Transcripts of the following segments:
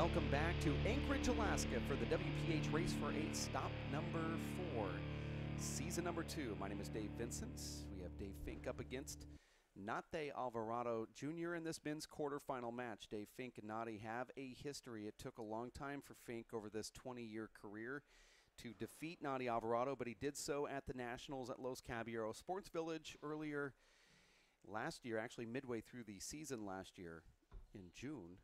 welcome back to Anchorage, Alaska for the WPH Race for 8, stop number 4, season number 2. My name is Dave Vincent. We have Dave Fink up against Nate Alvarado Jr. in this men's quarterfinal match. Dave Fink and Nate have a history. It took a long time for Fink over this 20-year career to defeat Nate Alvarado, but he did so at the Nationals at Los Caballeros Sports Village earlier last year, actually midway through the season last year in June.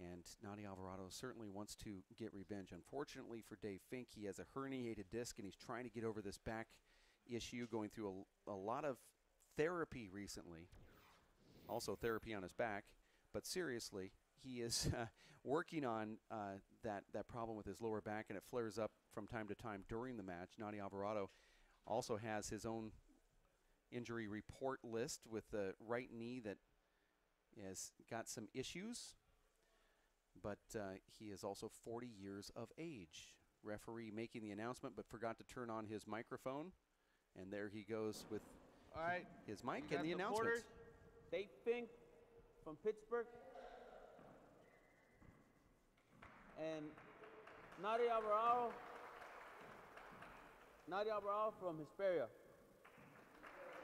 And Nate Alvarado certainly wants to get revenge. Unfortunately for Dave Fink, he has a herniated disc, and he's trying to get over this back issue, going through a lot of therapy recently. Also therapy on his back. But seriously, he is working on that problem with his lower back, and it flares up from time to time during the match. Nate Alvarado also has his own injury report list with the right knee that has got some issues. But he is also 40 years of age. Referee making the announcement, but forgot to turn on his microphone. And there he goes with his mic and the announcement. Dave Fink from Pittsburgh. And Nate Alvarado from Hesperia.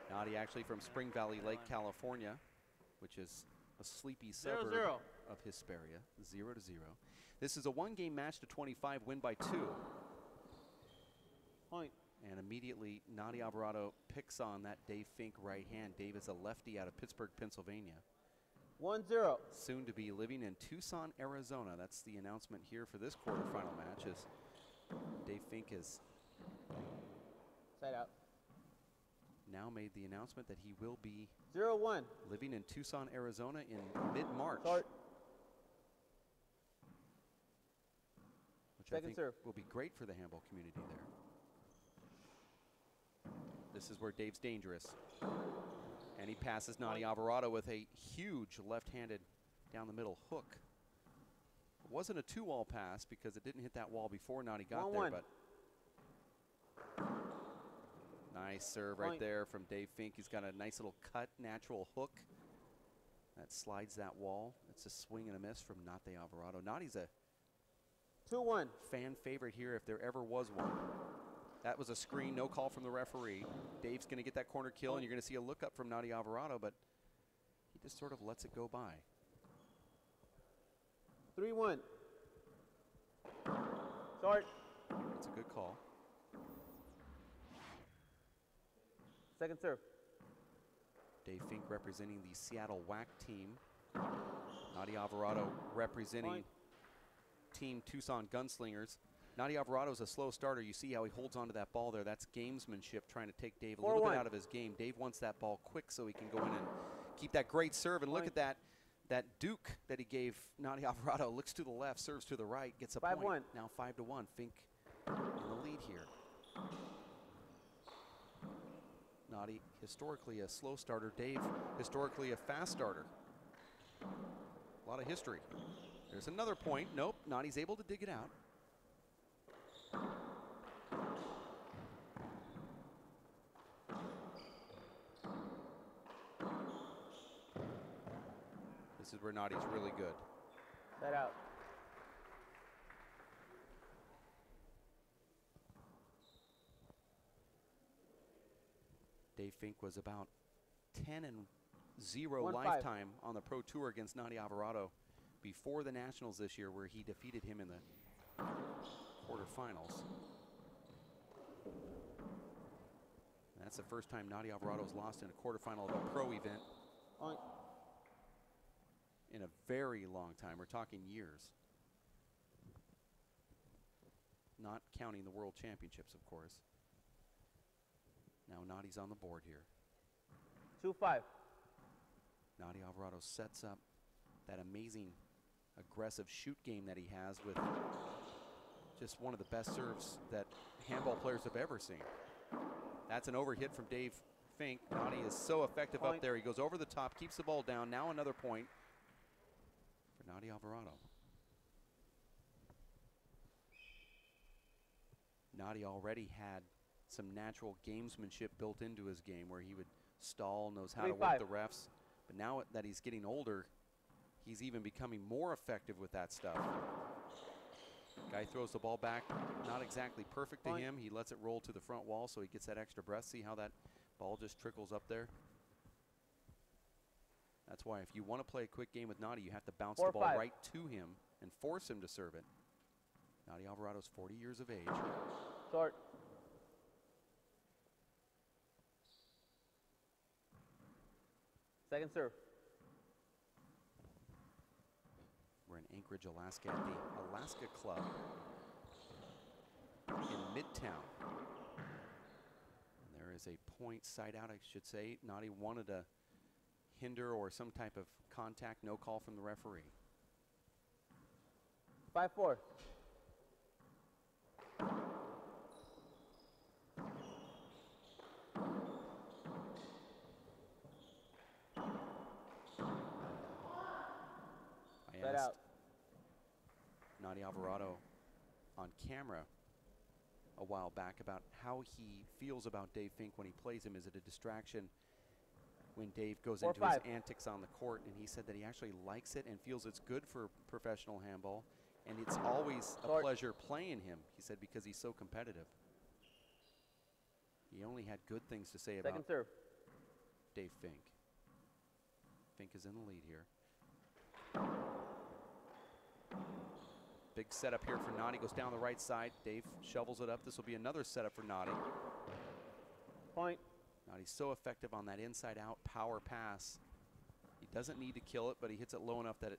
Nate actually from Spring Valley Lake, California, which is a sleepy suburb of Hesperia, 0-0. This is a one-game match to 25, win by 2. Point. And immediately, Nate Alvarado picks on that Dave Fink right hand. Dave is a lefty out of Pittsburgh, Pennsylvania. 1-0. Soon to be living in Tucson, Arizona. That's the announcement here for this quarterfinal match, as Dave Fink is side out. Now made the announcement that he will be 0-1. living in Tucson, Arizona in mid-March. Start. Which Second I think serve. will be great for the handball community there. This is where Dave's dangerous. And he passes Nate Alvarado with a huge left-handed down the middle hook. It wasn't a 2-wall pass because it didn't hit that wall before Nate got there, but nice serve right there from Dave Fink. He's got a nice little cut, natural hook that slides that wall. It's a swing and a miss from Nate Alvarado. Nate's a 2-1 fan favorite here if there ever was one. That was a screen, no call from the referee. Dave's going to get that corner kill, and you're going to see a look up from Nate Alvarado, but he just sort of lets it go by. 3-1. Start. That's a good call. Second serve. Dave Fink representing the Seattle WAC team. Nate Alvarado representing Team Tucson Gunslingers. Nate Alvarado's a slow starter. You see how he holds onto that ball there. That's gamesmanship, trying to take Dave a little bit out of his game. Dave wants that ball quick so he can go in and keep that great serve. And look at that duke that he gave Nate Alvarado. Looks to the left, serves to the right, gets a point. Now 5-1. Fink in the lead here. Nate, historically a slow starter. Dave, historically a fast starter. A lot of history. There's another point. Nope, Nate's able to dig it out. This is where Nate's really good. Side out. Dave Fink was about 10-0 lifetime on the Pro Tour against Nate Alvarado before the Nationals this year, where he defeated him in the quarterfinals. And that's the first time Nate Alvarado's lost in a quarterfinal of a pro event in a very long time. We're talking years. Not counting the World Championships, of course. Now Nate's on the board here. 2-5. Nate Alvarado sets up that amazing aggressive shoot game that he has with just one of the best serves that handball players have ever seen. That's an overhit from Dave Fink. Nate is so effective up there. He goes over the top, keeps the ball down. Now another point for Nate Alvarado. Nate already had some natural gamesmanship built into his game where he would stall, knows how to work the refs. But now that he's getting older, he's even becoming more effective with that stuff. Guy throws the ball back, not exactly perfect to him. He lets it roll to the front wall so he gets that extra breath. See how that ball just trickles up there? That's why if you want to play a quick game with Nadi, you have to bounce the ball right to him and force him to serve it. Nadi Alvarado's 40 years of age. Short. Second serve. We're in Anchorage, Alaska at the Alaska Club in Midtown. And there is a point side out, I should say. Nadi wanted to hinder or some type of contact, no call from the referee. 5-4. I asked Nadi Alvarado on camera a while back about how he feels about Dave Fink when he plays him. Is it a distraction when Dave goes into his antics on the court? And he said that he actually likes it and feels it's good for professional handball. And it's always a pleasure playing him, he said, because he's so competitive. He only had good things to say about Dave Fink. Fink is in the lead here. Big setup here for Nadi. Goes down the right side. Dave shovels it up. This will be another setup for Nadi. Point. Nadi's so effective on that inside-out power pass. He doesn't need to kill it, but he hits it low enough that it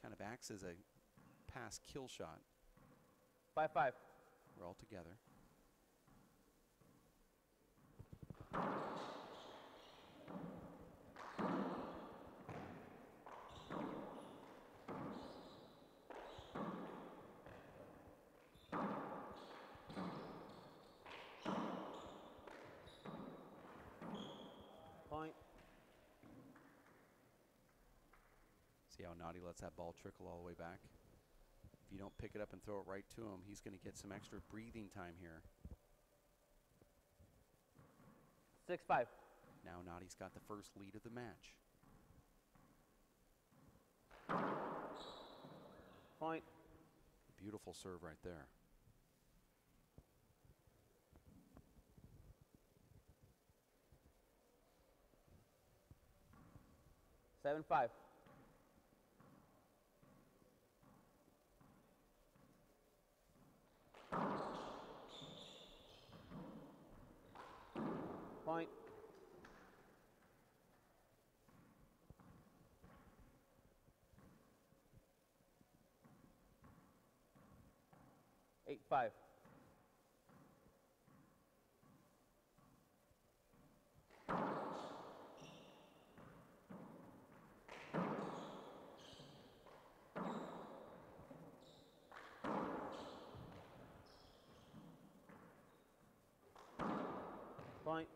kind of acts as a pass kill shot. 5-5. We're all together. Point. See how Nadi lets that ball trickle all the way back? If you don't pick it up and throw it right to him, he's going to get some extra breathing time here. 6-5. Now Nadi's got the first lead of the match. Point. Beautiful serve right there. Seven, 5. Point. Eight, 5. Point.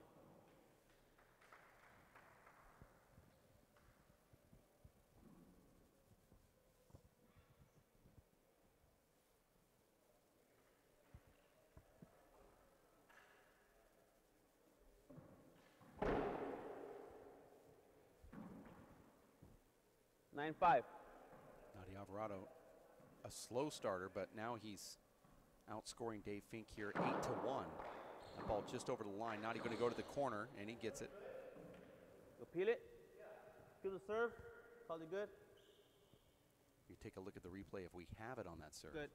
Nine, 5. Nadi Alvarado, a slow starter, but now he's outscoring Dave Fink here 8-1. That ball just over the line. Nadi going to go to the corner, and he gets it. Go peel it. Peel the serve. Probably good. You take a look at the replay if we have it on that serve. Good.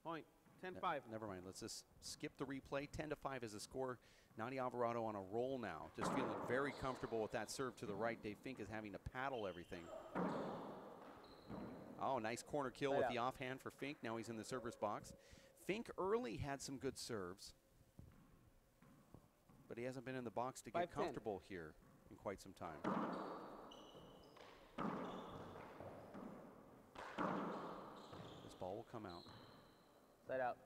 Point. 10-5. Never mind. Let's just skip the replay. 10-5 is the score. Nadi Alvarado on a roll now. Just feeling very comfortable with that serve to the right. Dave Fink is having to paddle everything. Oh, nice corner kill with the offhand for Fink. Now he's in the server's box. Fink early had some good serves, but he hasn't been in the box to get comfortable here in quite some time. This ball will come out. Side out.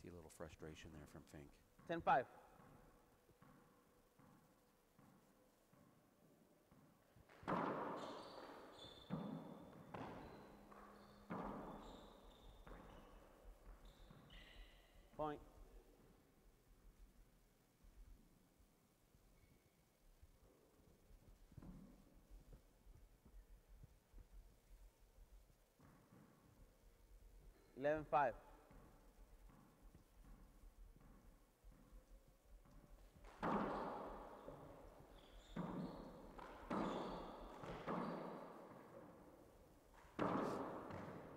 See a little frustration there from Fink. 10-5. Point. Eleven 5.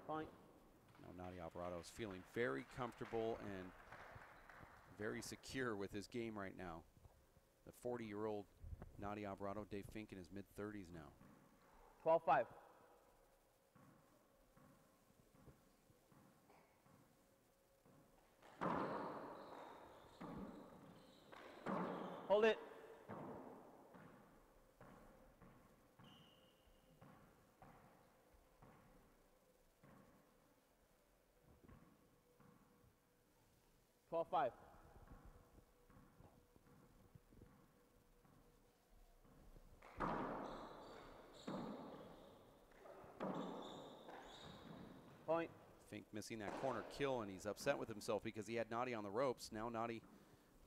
Point. Now Nadi Alvarado is feeling very comfortable and very secure with his game right now. The 40-year-old Nadi Alvarado, Dave Fink in his mid-30s now. 12 5. Hold it. Twelve 5. Point. Fink missing that corner kill, and he's upset with himself because he had Nadi on the ropes. Now Nadi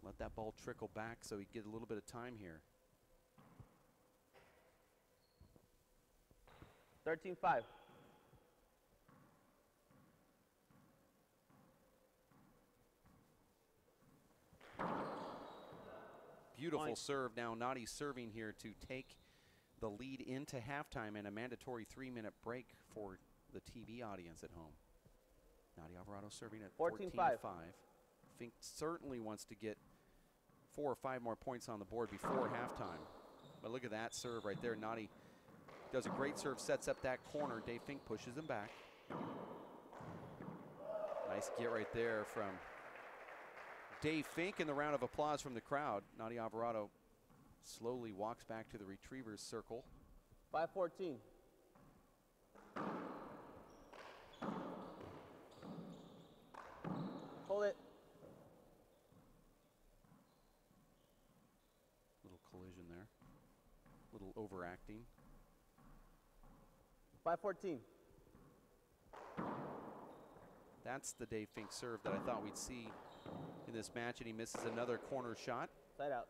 let that ball trickle back so he'd get a little bit of time here. 13 5. Beautiful Point. serve. Now Nadi serving here to take the lead into halftime and a mandatory 3-minute break for the TV audience at home. Nadi Alvarado serving at 14-5. Fink certainly wants to get 4 or 5 more points on the board before halftime. But look at that serve right there. Nadi does a great serve, sets up that corner. Dave Fink pushes him back. Nice get right there from Dave Fink, and the round of applause from the crowd. Nadi Alvarado slowly walks back to the retriever's circle. 5-14. Hold it. Little collision there. Little overacting. 5-14. That's the Dave Fink serve that I thought we'd see in this match, and he misses another corner shot. Side out.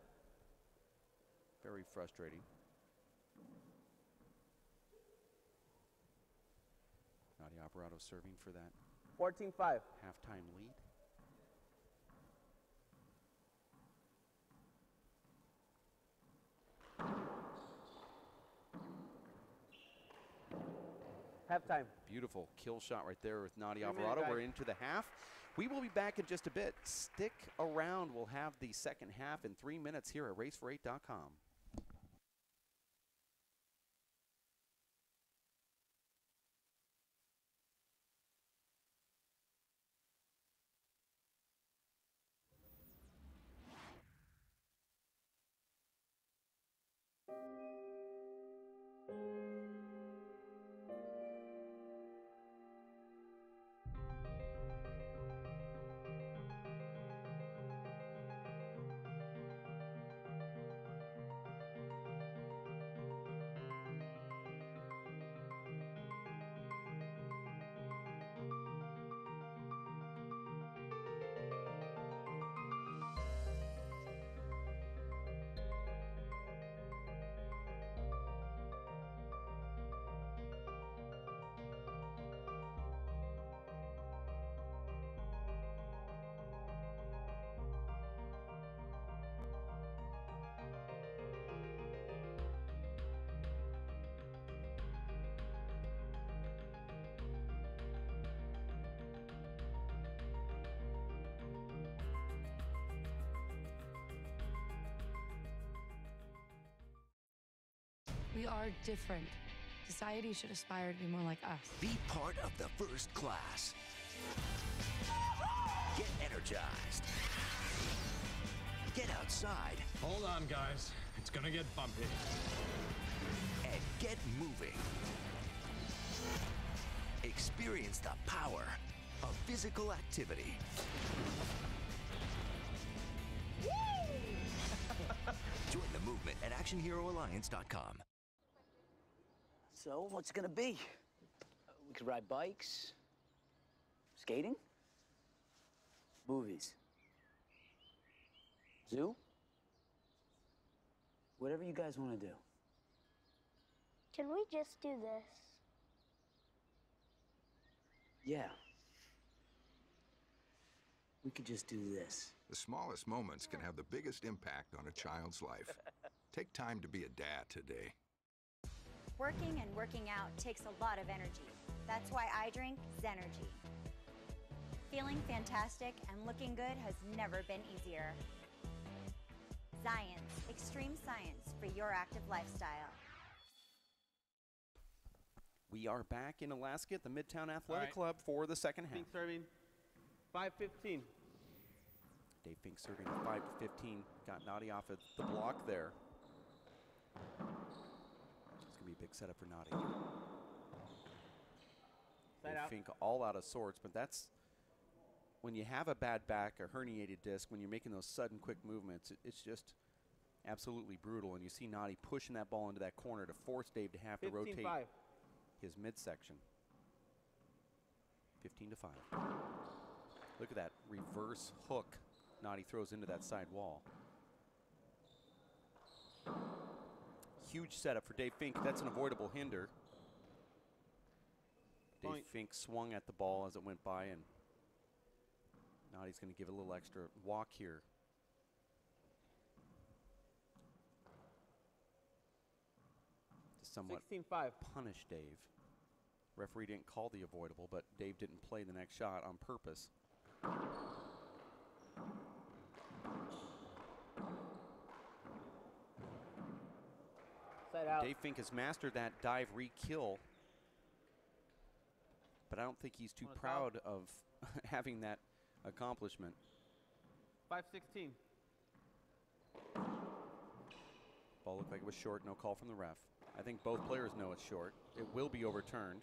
Very frustrating. Nadi Alvarado serving for that 14-5. halftime lead. Halftime. Beautiful kill shot right there with Nadi Alvarado. We're into the half. We will be back in just a bit. Stick around. We'll have the second half in 3 minutes here at racefor8.com. We are different. Society should aspire to be more like us. Be part of the first class. Get energized. Get outside. Hold on, guys. It's gonna get bumpy. And get moving. Experience the power of physical activity. Join the movement at ActionHeroAlliance.com. So, what's it gonna be? We could ride bikes, skating, Movies. Zoo? Whatever you guys want to do. Can we just do this? Yeah. We could just do this. The smallest moments can have the biggest impact on a child's life. Take time to be a dad today. Working and working out takes a lot of energy. That's why I drink Zenergy. Feeling fantastic and looking good has never been easier. Science, extreme science for your active lifestyle. We are back in Alaska at the Midtown Athletic Club for the second half. Fink serving 5-15. Dave Fink serving at 5-15. Got Nadi off at the block there. It's going to be a big setup for Nadi. Dave Fink all out of sorts, but that's when you have a bad back, a herniated disc, when you're making those sudden quick movements, it's just absolutely brutal. And you see Nadi pushing that ball into that corner to force Dave to have to rotate his midsection. 15-5. Look at that reverse hook Nadi throws into that side wall. Huge setup for Dave Fink. That's an avoidable hinder. Dave Fink swung at the ball as it went by, and Nadi's going to give a little extra walk here. To somewhat punish Dave. Referee didn't call the avoidable, but Dave didn't play the next shot on purpose. Dave Fink has mastered that dive re-kill, but I don't think he's too proud of having that accomplishment. 5-16. Ball looked like it was short, no call from the ref. I think both players know it's short. It will be overturned.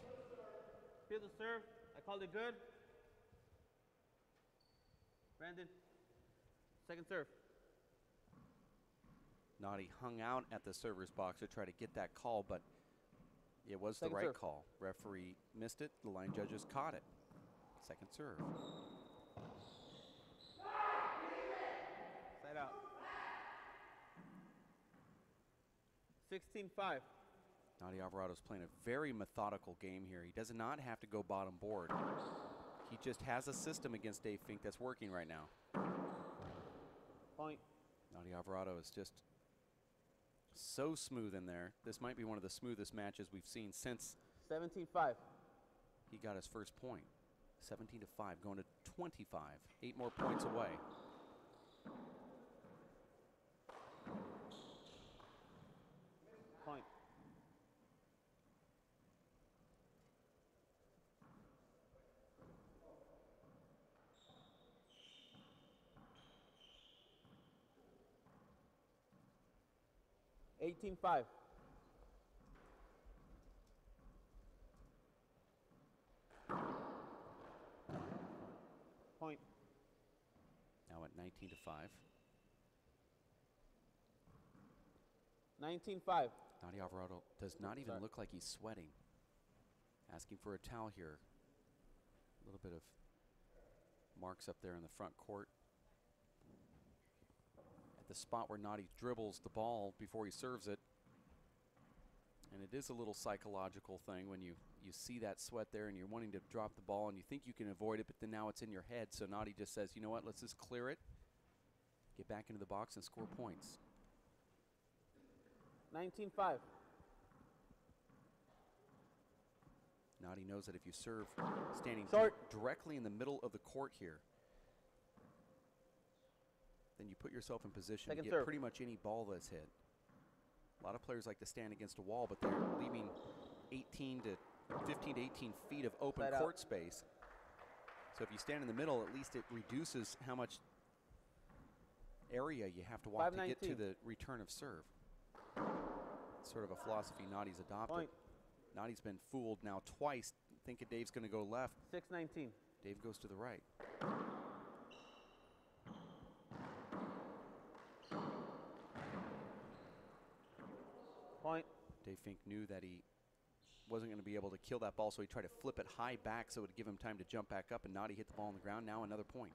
Here's the serve. I called it good. Brandon, second serve. Nadi hung out at the server's box to try to get that call, but it was the right call. Referee missed it. The line judges caught it. Second serve. Side out. 16-5. Nadi Alvarado's playing a very methodical game here. He does not have to go bottom board. He just has a system against Dave Fink that's working right now. Point. Nadi Alvarado is just so smooth in there. This might be one of the smoothest matches we've seen since 17-5. He got his first point. 17-5, going to 25. 8 more points away. Point. $18-5. Point. Now at 19-5. 19-5. Nadi Alvarado does not even look like he's sweating. Asking for a towel here. A little bit of marks up there in the front court. At the spot where Nadi dribbles the ball before he serves it. And it is a little psychological thing when you see that sweat there and you're wanting to drop the ball and you think you can avoid it, but then now it's in your head. So Nadi just says, you know what, let's just clear it, get back into the box and score points. 19-5. Nadi knows that if you serve standing directly in the middle of the court here, then you put yourself in position to get pretty much any ball that's hit. A lot of players like to stand against a wall, but they're leaving 15 to 18 feet of open court space. So if you stand in the middle, at least it reduces how much area you have to walk to get to the return of serve. It's sort of a philosophy Nadi's adopted. Point. Nadi's been fooled now twice, thinking Dave's going to go left. 6-19. Dave goes to the right. Point. Dave Fink knew that he wasn't going to be able to kill that ball, so he tried to flip it high back so it would give him time to jump back up, and Nadi hit the ball on the ground. Now another point.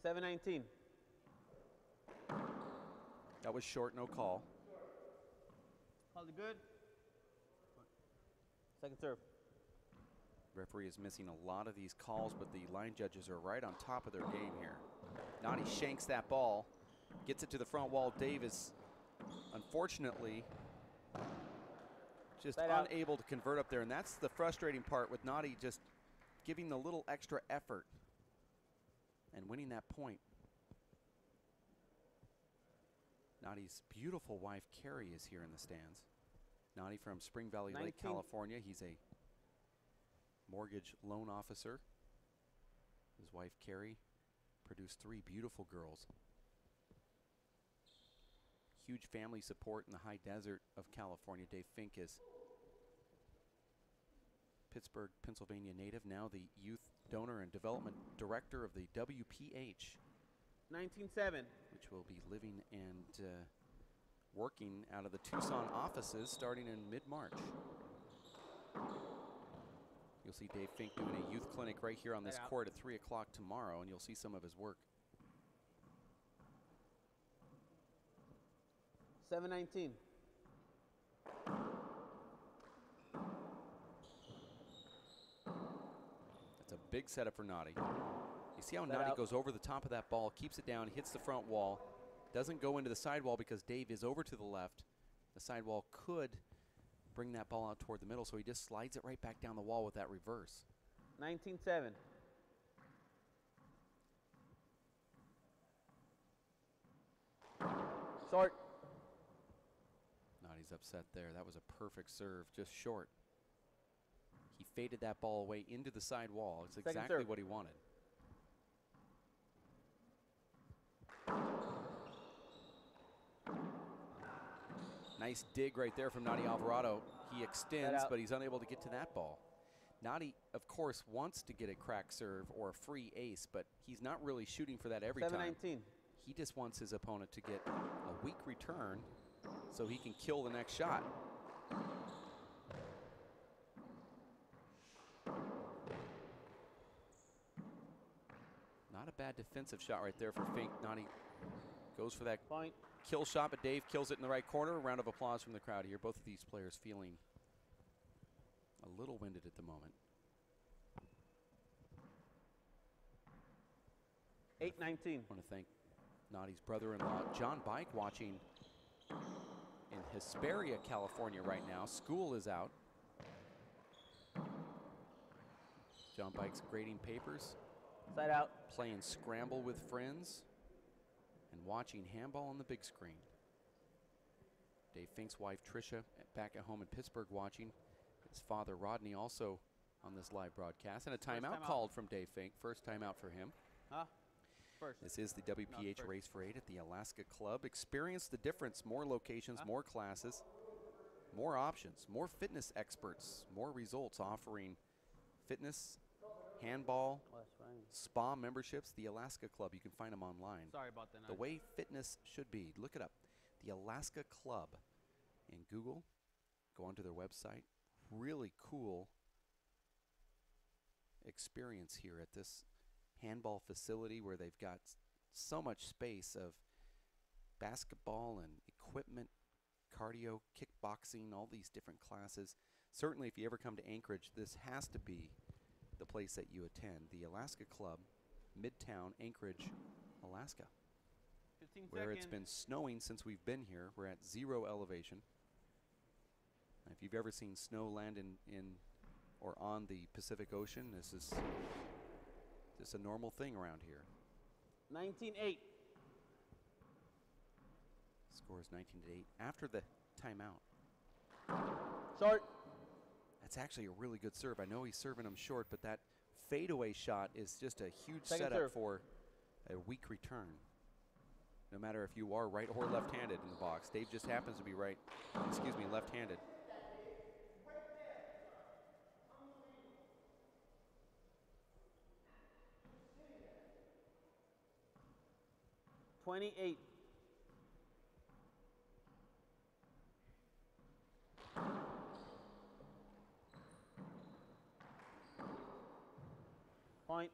7-19. That was short, no call. Called it good. Second serve. Referee is missing a lot of these calls, but the line judges are right on top of their game here. Nani shanks that ball, gets it to the front wall. Dave is unfortunately just unable to convert up there, and that's the frustrating part with Nadi just giving the little extra effort and winning that point. Nadi's beautiful wife, Carrie, is here in the stands. Nadi from Spring Valley Lake, California. He's a mortgage loan officer. His wife, Carrie, produced 3 beautiful girls. Huge family support in the high desert of California. Dave Fink is Pittsburgh, Pennsylvania native, now the youth donor and development director of the WPH. 19-7. Which will be living and working out of the Tucson offices starting in mid-March. You'll see Dave Fink doing a youth clinic right here on this court at 3 o'clock tomorrow, and you'll see some of his work. 7-19. That's a big setup for Nadi. You see how Nadi goes over the top of that ball, keeps it down, hits the front wall, doesn't go into the sidewall because Dave is over to the left. The sidewall could bring that ball out toward the middle, so he just slides it right back down the wall with that reverse. 19-7. Short. Nadi's upset there. That was a perfect serve, just short. He faded that ball away into the side wall. It's exactly what he wanted. Nice dig right there from Nadi Alvarado. He extends, but he's unable to get to that ball. Nadi, of course, wants to get a crack serve or a free ace, but he's not really shooting for that every time. 7-19. He just wants his opponent to get a weak return so he can kill the next shot. Not a bad defensive shot right there for Fink. Nadi goes for that point kill shot, but Dave kills it in the right corner. A round of applause from the crowd here. Both of these players feeling a little winded at the moment. 8-19. I want to thank Nadi's brother-in-law, John Bike, watching in Hesperia, California right now. School is out. John Bike's grading papers. Side out. Playing Scramble with friends and watching handball on the big screen. Dave Fink's wife, Tricia, back at home in Pittsburgh watching. His father, Rodney, also on this live broadcast. And a timeout called from Dave Fink. First timeout for him. First. This is the WPH Race for 8 at the Alaska Club. Experience the difference. More locations, more classes, more options, more fitness experts, more results offering fitness, handball, spa memberships. The Alaska Club, you can find them online. Sorry about that. The way fitness should be. Look it up. The Alaska Club in Google. Go onto their website. Really cool experience here at this handball facility where they've got so much space of basketball and equipment, cardio, kickboxing, all these different classes. Certainly if you ever come to Anchorage, this has to be the place that you attend. The Alaska Club, Midtown, Anchorage, Alaska. 15 where seconds. It's been snowing since we've been here. We're at 0 elevation. If you've ever seen snow land in or on the Pacific Ocean, this is just a normal thing around here. 19-8. Score is 19-8 after the timeout. Short. That's actually a really good serve. I know he's serving him short, but that fadeaway shot is just a huge Second setup serve. for a weak return. No matter if you are right or left-handed in the box. Dave just happens to be left-handed. $28. Point.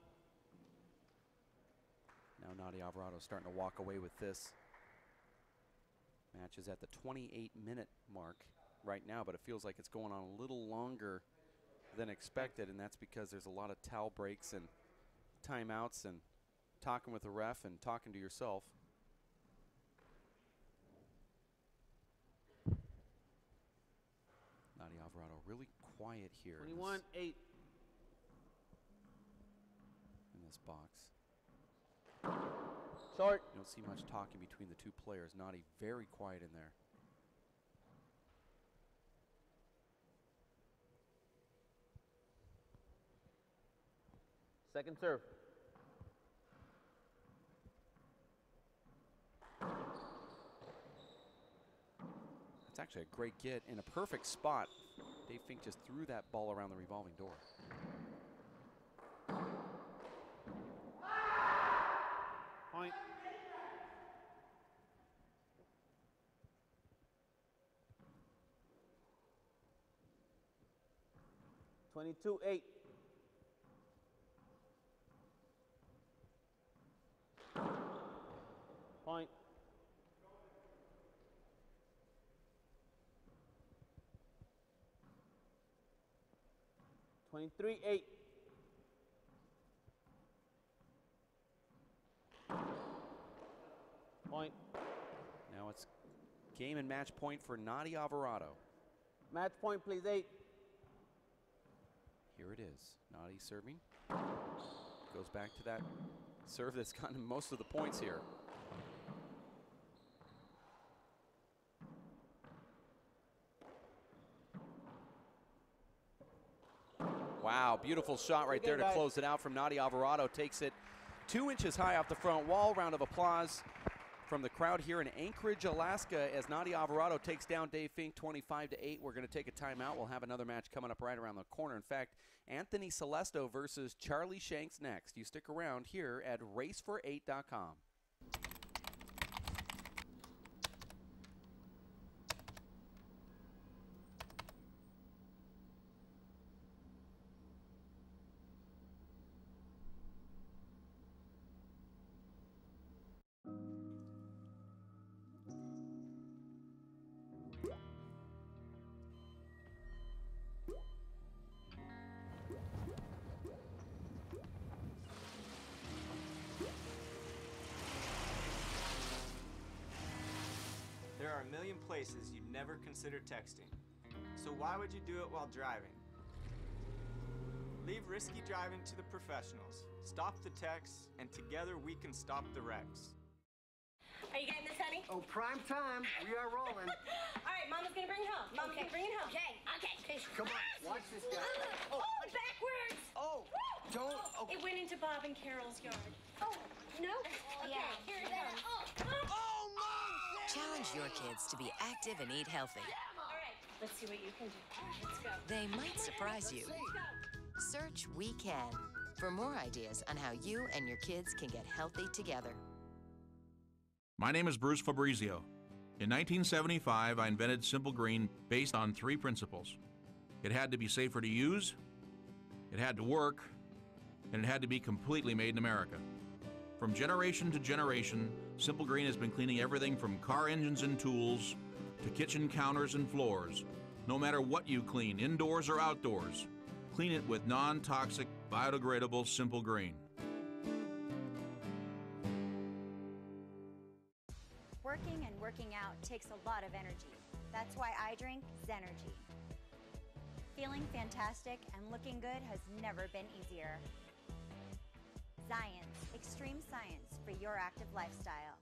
Now Nadi Alvarado starting to walk away with this. Match is at the 28-minute mark right now, but it feels like it's going on a little longer than expected, and that's because there's a lot of towel breaks and timeouts and talking with the ref and talking to yourself. Nadia Alvarado really quiet here. 21-8. In this box. Short. You don't see much talking between the two players. Nadi very quiet in there. Second serve. It's actually a great get in a perfect spot. Dave Fink just threw that ball around the revolving door. Point. $22-8. Point. $23-8. Point. Now it's game and match point for Nadia Alvarado. Match point, please, 8. Here it is. Nadia serving. Goes back to that serve that's gotten most of the points here. Wow, beautiful shot right there to close it out from Nadia Alvarado. Takes it 2 inches high off the front wall. Round of applause from the crowd here in Anchorage, Alaska, as Nadia Alvarado takes down Dave Fink 25-8. We're going to take a timeout. We'll have another match coming up right around the corner. In fact, Anthony Celesto versus Charlie Shanks next. You stick around here at racefor8.com. There are a million places you'd never consider texting. So why would you do it while driving? Leave risky driving to the professionals. Stop the texts, and together we can stop the wrecks. Are you getting this, honey? Oh, prime time. We are rolling. All right, Mama's gonna bring it home. Mama's gonna bring it home. Okay. Come on, watch this guy. Oh, backwards. Oh, don't. Oh. It went into Bob and Carol's yard. Oh, no? Okay, here it comes. Oh, Mom! Challenge your kids to be active and eat healthy. All right, let's see what you can do. Let's go. They might surprise you. Search We Can for more ideas on how you and your kids can get healthy together. My name is Bruce Fabrizio. In 1975, I invented Simple Green based on 3 principles. It had to be safer to use, it had to work, and it had to be completely made in America. From generation to generation, Simple Green has been cleaning everything from car engines and tools to kitchen counters and floors. No matter what you clean, indoors or outdoors, clean it with non-toxic, biodegradable Simple Green. Working and working out takes a lot of energy. That's why I drink Zenergy. Feeling fantastic and looking good has never been easier. Science, extreme science for your active lifestyle.